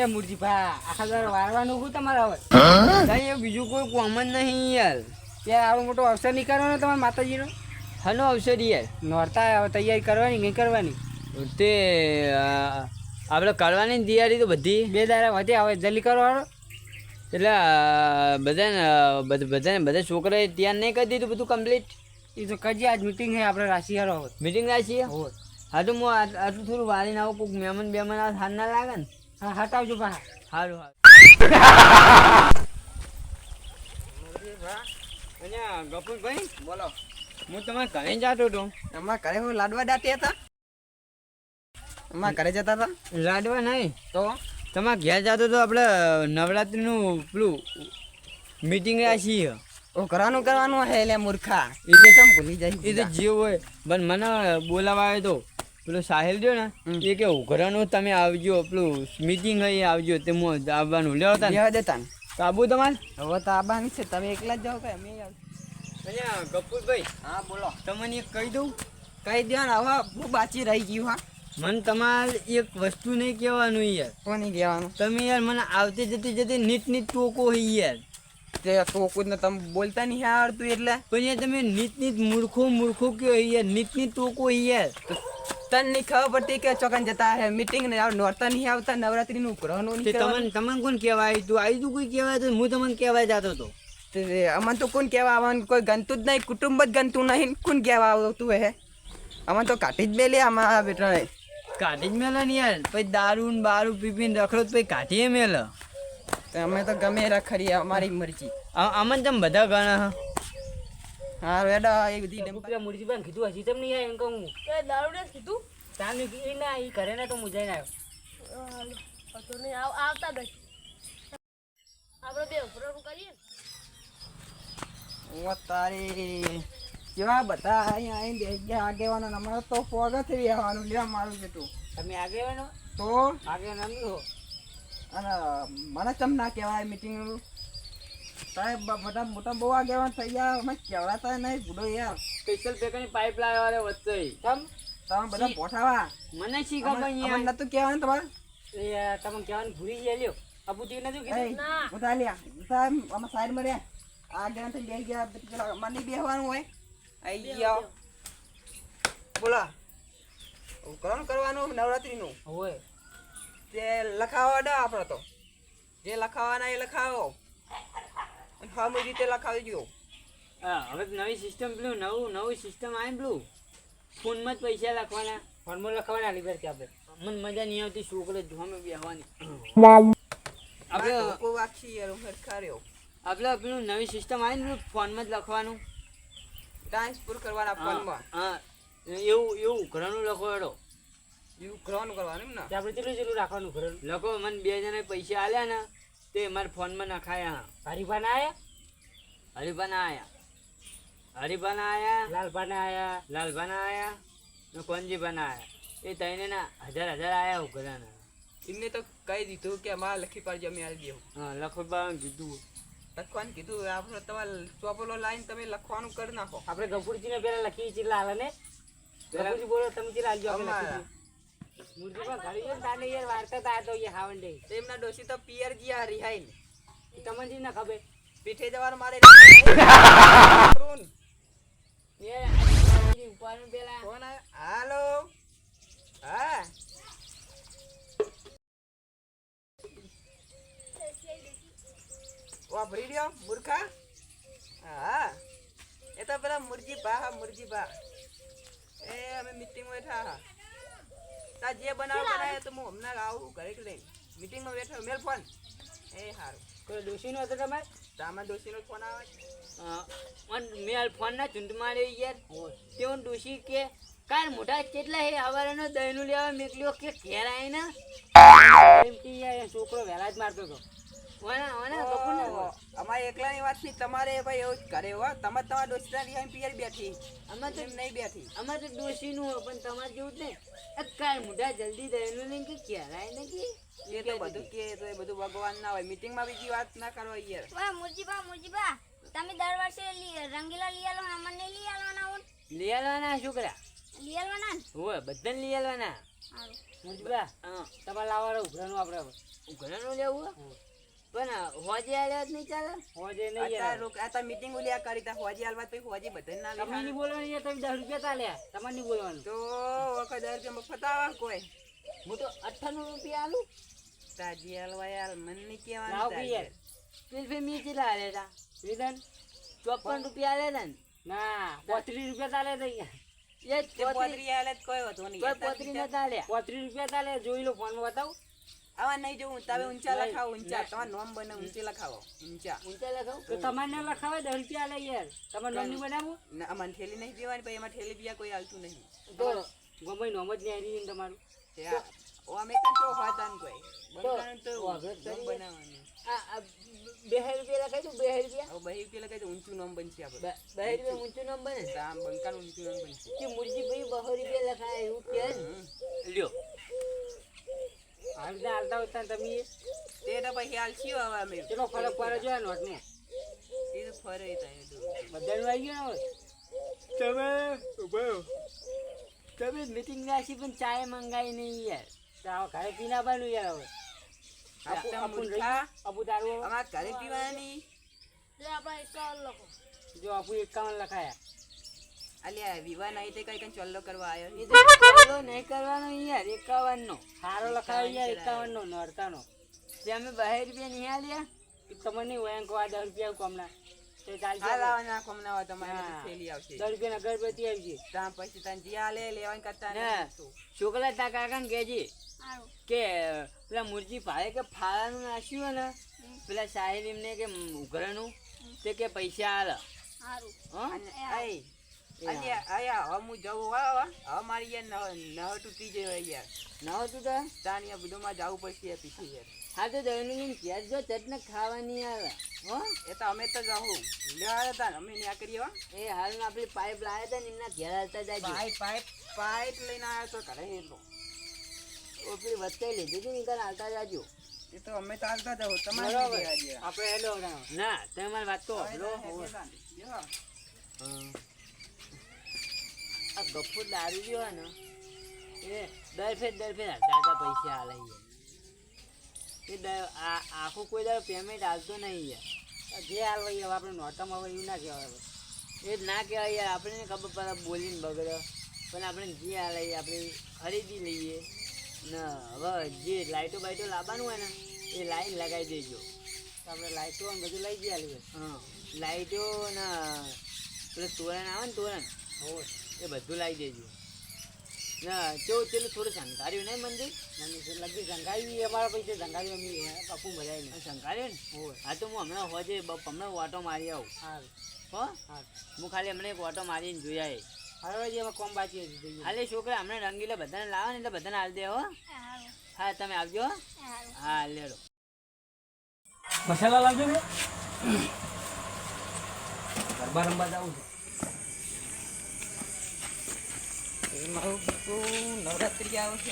એ મુરજીભા આખા દર વારવાનું શું તમારે હવે કઈ બીજું કોઈ કોમન નહીં યાર યાર આવો મોટો અવસર નહીં કરવાનો તમારા માતાજીનો હનો અવસર યાર નોરતા તૈયારી કરવાની નહીં કરવાની તે આપણે કરવાની તૈયારી તો બધી 2 દાડા વધ્યા હવે જલ્દી કરવાનો એટલે બધા છોકરાએ તૈયાર નહીં કરી દીધું બધું કમ્પ્લીટ એ તો કરજે આજ મીટિંગ છે આપણે રાશિ હારો મીટિંગ રાશિ હા તો હું આટલું થોડું વારીને આવું કોઈક મહેમાન આવે હાર ના લાગે ને હા હટાવજો પા સારું સારું ગફુરભાઈ બોલો હું તમારા ઘરે જતો હતો અમારા ઘરે હું લાડવા દાંતી હતા અમારા ઘરે જતા હતા લાડવા નહીં તો તમારા ઘેર જતો તો આપણે નવરાત્રિનું પેલું મીટિંગ રાખી ઓ કરવાનું હે એટલે મૂર્ખા એ તો ચમ ભૂલી જાય એ તો જે હોય પણ મને બોલાવા આવ્યો તો પેલો સાહેલ રહ્યો ને એ કે ઉઘરાનું તમે આવજો પેલું મીટિંગ હોય આવજો તે હું આવવાનું લેવા દેતા ને તો આબુ તમારે હવે તો આવવાની છે તમે એકલા જ જાઓ કે અમે અહીંયા ગફુરભાઈ હા બોલો તમને એક કહી દઉં કહી દો ને હવે બહુ બાચી રહી ગયું હા મને તમારે એક વસ્તુ નહીં કહેવાનું યાર કોને કહેવાનું તમે યાર મને આવતી જતી નીટ ટોકો હોય યાર તે ટોકો ને તમે બોલતા નહીં આવડતું એટલે પણ યાર તમે નીટ મૂર્ખો કયો યાર નીટ ટોકો યાર તને નહીં ખબર પડતી કે ચોકન જતા હે મીટિંગ ને નોરતા નહીં આવતા નવરાત્રીનું ગ્રહણો નહીં તમને કોણ કહેવાય તું આવી તું કોઈ કહેવાય તો હું તમને કહેવાય જતો હતો અમને તો કોણ કહેવા આવવાનું કોઈ ગનતું જ નહીં કુટુંબ જ ગનતું નહીં કોણ કહેવા આવતું હે અમને તો કાઢી જ મેલે આમાં બેટા કાઢી જ મેલે ને યાર પછી દારૂ ને બારૂ પીપીને રખડો પછી કાઢીએ મેલે અમે તો ગમે રખડીએ અમારી મરજી અમને તમે બધા ગણા હા રેડા એ બધી મુરજીભાઈ કીધું હજી તમને યાર એમ કહું દારૂ ને કીધું તાને એ ના એ ઘરે ના તો હું જઈને આવ્યો તો નહીં આવતા ગઈ આપણે બે ઉપરનું કરીએ ઓ તારી કેવા બધા અહીંયા આવીને બે ગયા આગેવાનો હમણાં તો ફોગ થઈ આવવાનું લે મારું છે તું તમે આગેવાનો તો આગેવાનો નહીં હો અને મને ચમ ના કહેવાય મીટિંગનું સાહેબ બધા મોટા બહુ આગેવાન થઈ ગયા અમે કહેવાતા નહીં ભૂડો યાર સ્પેશિયલ પેકરની પાઇપ લાવ્યા વચ્ચે તમે બધા પોઠાવા મને શી ખબર યાર નતું કહેવાનું તમારે એ તમે કહેવાનું ભૂલી ગયા લ્યો અબુતી નતું કીધું ના ઉતા લ્યા સાહેબ અમે સાઈડ માં રહ્યા આગેવાન થઈ બેસી ગયા મને બેહવાનું હોય આઈ ગયો બોલા કોણ કરવાનું નવરાત્રીનું હોય તે લખાવા દો આપણે તો જે લખાવાના એ લખાવો સામી રીતે લખાવી દો હા હવે નવી સિસ્ટમ પેલું નવું સિસ્ટમ આવી પેલું ફોનમાં જ પૈસા લખવાના ફોનમાં લખવાના લીધે કે આપણે મને મજા નહીં આવતી છોકરો જોમે બેહવાની આપણે વાક્ષી યાર ખરેખર આપણે પેલું નવી સિસ્ટમ આવી ને ફોનમાં જ લખવાનું ટ્રાન્સફર કરવાના ફોનમાં હા એવું ઘરનું લખવાડો એવું કરવાનું કરવાનું ને આપણે ચેટલું રાખવાનું ઘર લખો મને 2 જણા પૈસા આલ્યા ને તે મારા ફોનમાં નખાયા હરીફાના આયા લાલભાના આયા ને કોનજીભાના આયા એ તઈને ના 1000 આયા ઘરાના એમને તો કહી દીધું કે અમારે લખી પાડજો અમે આવી દઉં હા લખવાનું કીધું આપણે તમારે ચોપલો લાઈન તમે લખવાનું કરી નાખો આપણે ગફુરજીને પેલા લખી ચીલા હાલે ને ગફુરજી બોલો તમે ચીલા આલજો આપણે મુરજીબા ઘડી જો તાને યાર વાર્તા તા તો યે હાવંડે તેમના ડોસી તો પિયર ગયા રિહાઈન તમને ના ખબર પીઠે જવાનું મારે કરું એ આજી ઉપર પેલા કોણ હાલો હા વા ભરીડ્યો મૂર્ખા હા એ તો પેલા મુરજીબા એ અમે મીટિંગ માં બેઠા હા તા જે બનાવે તો હું હમણાં આવું ઘરે કે લઈને મીટિંગમાં બેઠો મેલ ફોન એ સારું કોઈ દોશીનો હતો તમારે તામાં દોશીનો ફોન આવે મેલ ફોન ના ચૂંટ મારે યાર તેઓ દોશી કે કાલ મોટા કેટલા હે હવારેનો દહીંનું લેવા મેકલ્યો કે ઘેર આવીને એમ કે યાર છોકરો વહેલા જ મારતો હતો અમારે એકલાની વાત નહીં તમારે ભાઈ એવું જ કરે હો તમે તમારા ડોશી પિયર બેઠી અમારે તો નહીં બેઠી અમારે તો ડોશીનું હોય પણ તમારે જેવું જ નહીં કાલ મોટા જલ્દી દહીંનું લઈને કે ઘેર આવીને કે એ તો બધું કે તો એ બધું ભગવાન ના હોય મીટિંગમાં બીજી વાત ના કરો યાર વાહ મુરજીબા તમે દર વર્ષે રંગીલા લઈ આલો અમને નહીં લઈ આલવાના હોય લઈ આલવાના શું કર્યા લઈ આવવાના ને? ઓય બધાને લઈ આવવાના. હારું. મુજબા તમારે લાવવાનું ઉઘરાનું આપણે ઘણાનું લેવું હે? પણ હોજે આલ્યા જ નહીં ચાલે. હોજે નહીં અત્યારે યાર રોક આ મીટિંગ ઓલી આ કરી તા હોજી આલવા તો હોજી બધાને ના તમે નહીં બોલવાનું યાર, તમે 10 રૂપિયા તાલ્યા તમારે નહીં બોલવાનું. તો વખત 10 રૂપિયા મફત આવે કોઈ હું તો 98 રૂપિયા આલું. તાજી આલવા યાર મન નહીં કહેવાનું લાવ કે યાર પેલી મેં કેટલા આલ્યા તા? વિધન 54 રૂપિયા આલ્યા તા ને? ના 35 રૂપિયા તાલે થઈ ગયા. એ તે પોતરી આલે તો કોઈ હતો નહીં કોઈ પોતરી નતા આલ્યા. 35 રૂપિયા તાલે જોઈ લો ફોનમાં બતાવું. આવા નહીં જોઉં તમે ઊંચા લખાવો ઊંચા તમાર નામ બને ઊંચે લખાવો ઊંચા ઊંચા લખાવ. તો તમારે ના લખાવે 10 રૂપિયા આલે યાર. તમારે નામ નહીં બનાવું ના અમારે ઠેલી નહીં દેવાની પછી એમાં ઠેલી બીજા કોઈ આલતું નહીં તો ગમે નામ જ નહીં આવી તમારું. તે આ ઓ અમે તને તો હોતા ને કોઈ બંધારણ તો વાઘર નામ કરીએ. બનાવવાનું આ 2 રૂપિયા લખાય તું 2 રૂપિયા. હવે બહી પેલા કઈ તો ઊંચું નામ બનશે આપણે 2 રૂપિયા ઊંચું નામ બને. તો આમ બંકાનું ઊંચું નામ બનશે કે મુરજી ભાઈ 2 રૂપિયા લખાય એવું કે ને? લ્યો આવી રીતે હાલતા હોતા ને તમે તે તો પછી હાલ છીએ હવે અમે કેટલો ફરક પડે જો આ નોટને. એ તો ફરે થાય તો બધાનું આવી ગયું ને હવે. તમે ઉભો તમે મીટિંગ રાશી પણ ચાય મંગાઈ નહીં યાર. તો આવો ઘરે પી ના પાડું યાર હવે. આપતા આપું મૂર્ખા આપું તારું અમાર ઘરે પીવાની લે આપણે 51 લખો. જો આપું 51 લખાયા. અલ્યા વિવાહ નહીં તે કઈ કઈ ચોલ્લો કરવા આવ્યો એ તો ચાલો નહીં કરવાનો યાર 51 નો. સારો લખાયો યાર 51 નો નોરતાનો. તે અમે 2 રૂપિયા નહીં આલ્યા. એ તમને નહીં હોય એમ કહો આ 10 રૂપિયા કોમના તે ચાલશે. હાલ આવવાના કોમના હોય તમારે હા. તો થેલી આવશે 10 રૂપિયાના અગરબત્તી આવી છે. ત્યાં પછી તને જ્યાં લે લેવાનું કરતા ના નહીં. છોકરા તા કાકાને કહેજે હારું. કે પેલા મુરજી ભાઈ કે ફાળાનું નાખ્યું હોય ને પેલા સાહેબ એમને કે ઉઘરાનું તે કે પૈસા આલે. હારું. હં? અને આય અલ્યા આયા હવે હું જવું હવે મારી યાર નવ તૂટી જાય યાર ન હતું તો તાનિયા બધુંમાં જવું પડશે પીછી યાર હા તો દૈનિક ઘેર જો ચટને ખાવાની આવે હો. એ તો અમે તો જાઉં લેવા હતા અમે ન્યા કરીએ હો એ હાલમાં આપણી પાઇપ લાવ્યા હતા ને એમના ઘેર હાલતા જાજો. પાઇપ લઈને આવ્યો તો ઘરે એટલો ઓ પેલી વચ્ચે લીધી હતી ને કાલ હાલતા જાજો. એ તો અમે તો હાલતા જાવ તમારે બરાબર. નહીં દેવા દેવા. આપણે હેલો ના ના તમે મારી વાત તો હવે સાંભળો. તો હેડે તાન. જો. આ ગફ્ફુ દારૂ જો હોય ને એ દર ફેર હજાર પૈસા હાલે યાર. એ આખું કોઈ દર પેમેન્ટ હાલતો નહીં યાર. જે હાલ ભાઈ હવે આપણે નોટામાં હવે એવું ના કહેવાય હવે. એ જ ના કહેવાય યાર. આપણને ખબર પડે બોલીને બગડે પણ આપણે જે હાલે એ આપણે ખરીદી લઈએ ને. હવે જે લાઇટો બાઇટો લાવવાનું હોય ને એ લાઈન લગાવી દેજો. તો આપણે લાઈટો અને બધું લઈ ગયા હવે. હા લાઇટો ને પેલું તોરણ આવે ને તોરણ હોય એ બધું લાવી દેજો. ના કેવું પેલું થોડું શંકાર્યું નહીં મંદિર? મને લગી ઝંગાવી અમારા પૈસે ઝંગાવી અમે પાપું બધાય નહીં. શંકાર્યું ને હોય હા તો હું હમણાં હોજે હમણાં ઓટો મારી આવું હાલ હો. હાલ હું ખાલી હમણાં એક ઓટો મારીને જોયા. હવે જે અમે કોમ બાકી હતી જોઈએ. હાલે છોકરા હમણાં રંગીલા બધાને લાવો ને એટલે બધાને હાલ દે હો. હારું. હા તમે આવજો હો. હારું. હા લેડો. મસાલા લાવજો ને ગરબા રમવા જવું છે. મારું નવરાત્રી આવશે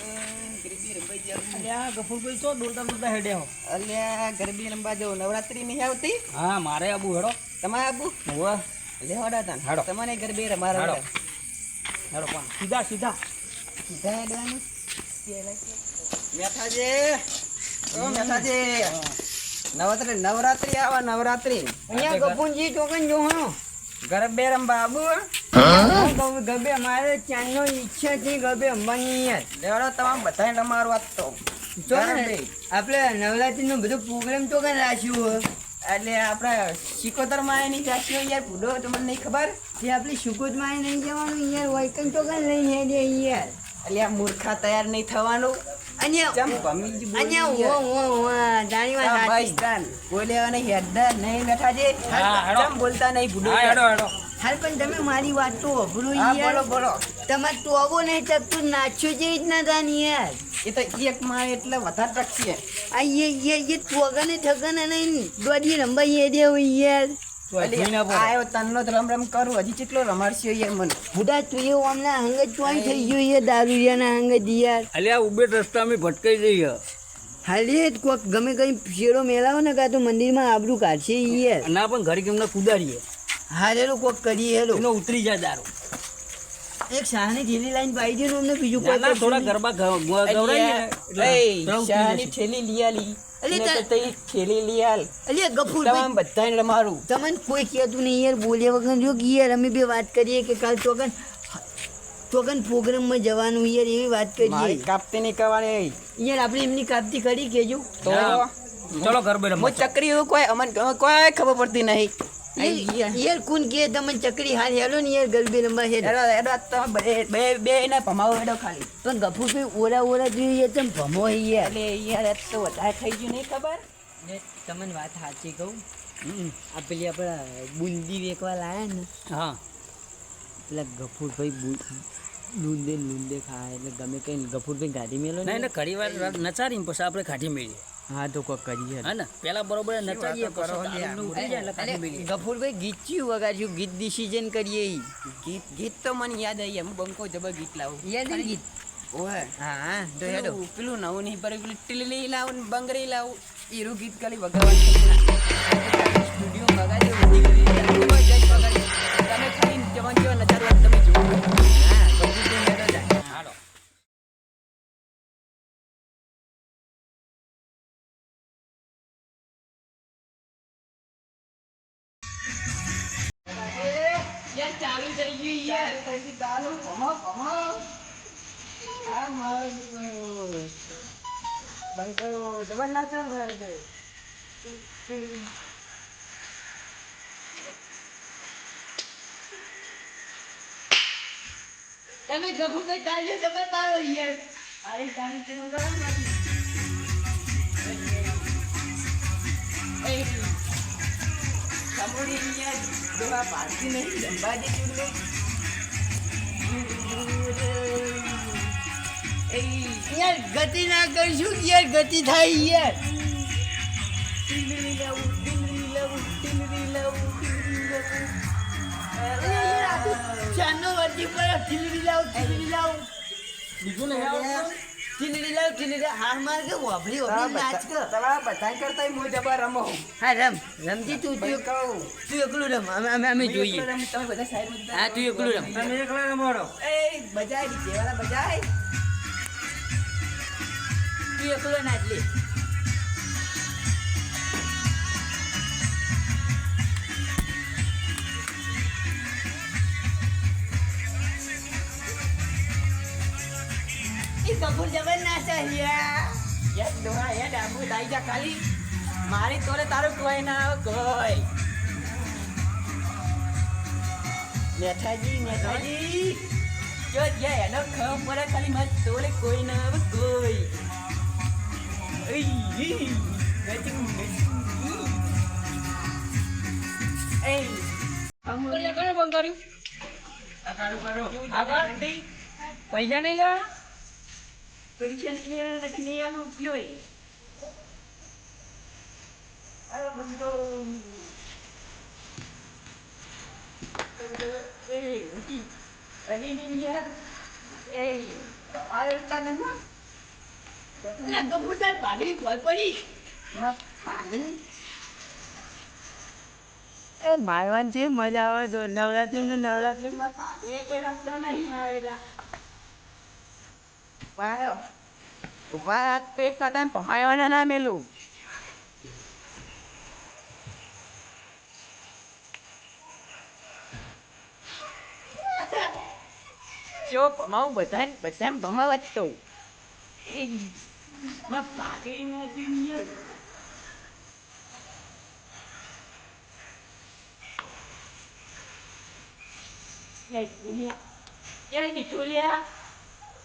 ગરબી રમવાઈ જાવ અલ્યા ગફુરભાઈ ચો દોડતા દોડતા હેડે હો. અલ્યા ગરબી રમવા જાવ નવરાત્રી નહીં આવતી હા મારે આબુ હેડો. તમારે આબુ હોવે લેવાડા તા હાડો. તમારે ગરબી રમાડો હાડો. હેડો પણ સીધા સીધા સીધા હેડવાનું મેઠાજી ઓ મેઠાજી નવરાત્રી આવે નવરાત્રી અહીંયા ગપુનજી ચોકન જો હો. ગરબે રમવા આબુ ગબે મારે ચાંદનો ઈચ્છા છે ગબે અંબાની યાર. લેવાડો તમામ બધાને રમાડવા જ તો ચોકન આપણે નવરાત્રીનો બધો પ્રોગ્રામ ચોકન રાખ્યું હોય. એટલે આપણે સિકોતર માં એની ચાચીઓ યાર ભૂડો તમને નહીં ખબર તે આપણી સુકોતમાં નહીં જવાનું યાર વૈકન ચોકન લઈને હેડે યાર. એટલે આ મૂર્ખા તૈયાર નહીં થવાનું અહીંયા ચમ ભમીજી બોલી અહીંયા જાણી વાત હા, ભાઈ સાચી. તાન. બોલ્યા નહીં હેડતા નહીં મેઠાજી હા, હેડો. ચમ બોલતા નહીં ભૂડો હેડો હાલ પણ તમે મારી વાત તો અભરું હા યાર. બોલો બોલો તમારે ટોગો નહીં ટકતું નાચ્યો જે રીતના તા ને યાર. એ તો એક માં એટલે વધારે ટકશે આ એ ટોગાને ઠગાને નહીં દોડી રંબાઈ એ દેવું યાર. આયો તનનો જ રમ રમ કરું હજી કેટલો રમાડશો યાર મને બુઢા તું એ હમણાં હંગત ચોઈ થઈ ગયો યાર દારૂડિયાના હંગત યાર. અલ્યા ઉબેર રસ્તા અમે ભટકાઈ જઈએ. હાલે કોક ગમે કઈ શેરો મેલાવો ને કાં તો મંદિરમાં આબરૂ કાઢશે યાર. ના પણ ઘડી કેમને કુદાડીએ હાલેલું કોક કરીએ હેલો. એનો ઉતરી જાય દારૂ. એક શાહની થેલી લાઈન પાઈ દે અમને બીજું કોઈ ના, થોડા ગરબા ગવડાવીએ ને એટલે ત્રણ શાની પી થેલી લઈ આલી અલી ને તો તઈ થેલી લઈ આલ અલ્યા ગફુર તમામ બધાને રમાડું તમને કોઈ કહેતું નહીં યાર બોલ્યા વગર જો કે યાર અમે બે વાત કરીએ કે કાલ ચોકન પ્રોગ્રામમાં જવાનું યાર એવી વાત મારી કરીએ કાપતી નહીં કરવાની યાર આપણે એમની કાપતી કરી કેજો તો ચલો ગરબે હું રમવા ચકરી એવું કોઈ ખબર પડતી નહીં યાર કોણ કે તમને ચકરી હાલ હેલો ને યાર ગરબે રમવા છે એડો એડો તમે બે ને ભમાવો એડો ખાલી પણ ગફુર ભાઈ ઓરા જોઈએ તમે ભમો યાર એટલે યાર એ તો વધારે થઈ ગયું નહીં ખબર તમને વાત સાચી કહું આ પેલી આપણે બુંદી વેકવા લાયા ને હા પેલા ગફુરભાઈ લૂંદે ખાય એટલે ગમે કઈ ગફુરભાઈ ગાડી મેલો નહીં ને ઘડી વાર નચારીને પછી આપણે કાઢી મેળીએ હા તો કોઈ કરીએ હા ને પેલા બરોબર નચારીએ પછી તાળીનું ઉતરી જાય એટલે કાઢી મેળીએ ગફુરભાઈ ગીત ચિયું વગાડ્યું ગીત ડિસિઝન કરીએ ઈ ગીત તો મને યાદ આવી હું બંકો જબર ગીત લાવું યાદ ઈ ગીત ઓહે હા તો હેડો પેલું નવું નહીં પર પેલું ટીલી લાવું ને બંગરી લાવું એરું ગીત ખાલી વગાડવાનું સ્ટુડિયો વગાડી બધી કરી જજ વગાડી તમે ખાલી જવાન જેવા નચારવા તમે જુઓ હા ગફુરભાઈ હેડો જાય હાલો યાર ચાલુ થઈ ગયું યાર પછી ચાલુ ભમો ભમો આ મારું બંકો જબર નાચો છે તમે ગફુરભાઈ ચાલ્યો તમે તારો યાર આરે ચાલુ છે એ સમોડી યાર દેવા પાછી નહીં જંબા દે યાર ગતિ ના કરશું યાર ગતિ થાય યાર ચાનો વર્તી પર ઠીલડી લાવ બીજું નહીં આવડતું? ઠીલડી હાર માર કે વાભળી નાચ કર તમારા બધા કરતા હું જબર રમો હા રમતી તું કહું તું એકલું રમ અમે જોઈએ તમે બધા સાઈડ હા તું એકલું રમ તમે એકલા રમાડો એ બજાય ડીજે વાળા બજાય તું એકલો નાચ લે કપૂર જબર નાચા યાર દોહા યાર ડાબુ દાઈ જા ખાલી મારી તોરે તારું કોઈ ના આવે કોઈ મેઠાજી જો યાર એનો ખમ પડે ખાલી મારી તોરે કોઈ ના આવે કોઈ પૈસા નહીં લા પૈસા નહીં આનો ઉપયોગ અરે બંધો મારવાન છે મજા આવે તો નવરાત્રીમાં કોઈ રસ્તો નહીં આવેલા વાત પેટ કરતા પહાડવાના ના મેલું જો ભમાવું બધા ભમાવા જ તો પાકી નથી યાર નીચોલ્યા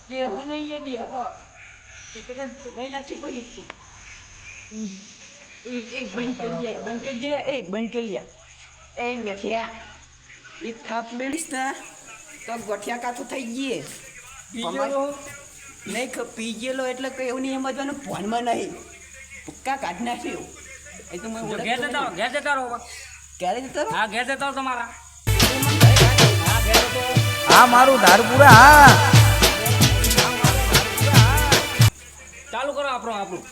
દેવું નહીં દેવો ગોઠિયા કાચું થઈ ગયે નહીં પી ગયેલો એટલે કઈ એવું નહીં સમજવાનું ફોનમાં નહીં ભૂક્કા કાઢી નાખ્યો એ તો જો ઘેર જતા રહો ક્યારે જતો હા ઘેર જતા રહો તમારા હા મારું ધારપુરા હા ચાલુ કરો આપણું